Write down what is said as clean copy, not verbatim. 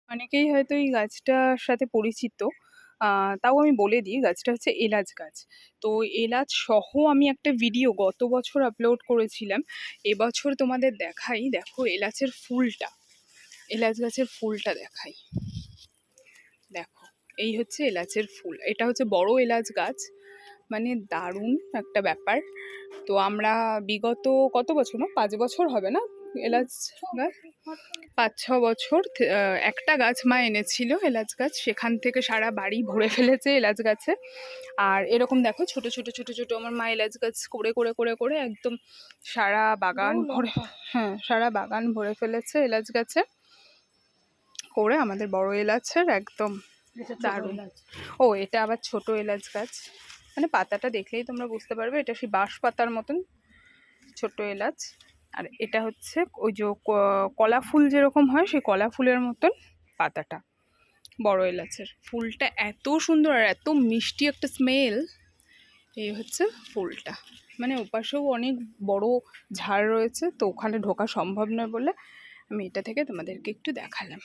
অনেকেই হয়তো এই গাছটার সাথে পরিচিত। তাও আমি বলে দিই, গাছটা হচ্ছে এলাচ গাছ। তো এলাচ সহ আমি একটা ভিডিও গত বছর আপলোড করেছিলাম। এবছর তোমাদের দেখাই, দেখো এলাচের ফুলটা, এলাচ গাছের ফুলটা দেখাই। দেখো, এই হচ্ছে এলাচের ফুল। এটা হচ্ছে বড় এলাচ গাছ, মানে দারুণ একটা ব্যাপার। তো আমরা বিগত কত বছর, না 5 বছর হবে না এলাচ গাছ, 5-6 বছর একটা গাছ মা এনেছিল এলাচ গাছ, সেখান থেকে সারা বাড়ি ভরে ফেলেছে এলাচ গাছে। আর এরকম দেখো ছোট ছোট ছোট ছোট আমার মা এলাচ গাছ করে করে করে করে একদম সারা বাগান ভরে, হ্যাঁ সারা বাগান ভরে ফেলেছে এলাচ গাছে করে, আমাদের বড় এলাচের একদম দারুণ। ও এটা আবার ছোট এলাচ গাছ, মানে পাতাটা দেখলেই তোমরা বুঝতে পারবে এটা সেই বাঁশ পাতার মতন ছোট এলাচ। আর এটা হচ্ছে ওই যে কলা ফুল যেরকম হয় সেই কলা ফুলের মতন পাতাটা বড় এলাচের। ফুলটা এত সুন্দর আর এত মিষ্টি একটা স্মেল। এই হচ্ছে ফুলটা, মানে ওপাশেও অনেক বড় ঝাড় রয়েছে, তো ওখানে ঢোকা সম্ভব নয় বলে আমি এটা থেকে তোমাদেরকে একটু দেখালাম।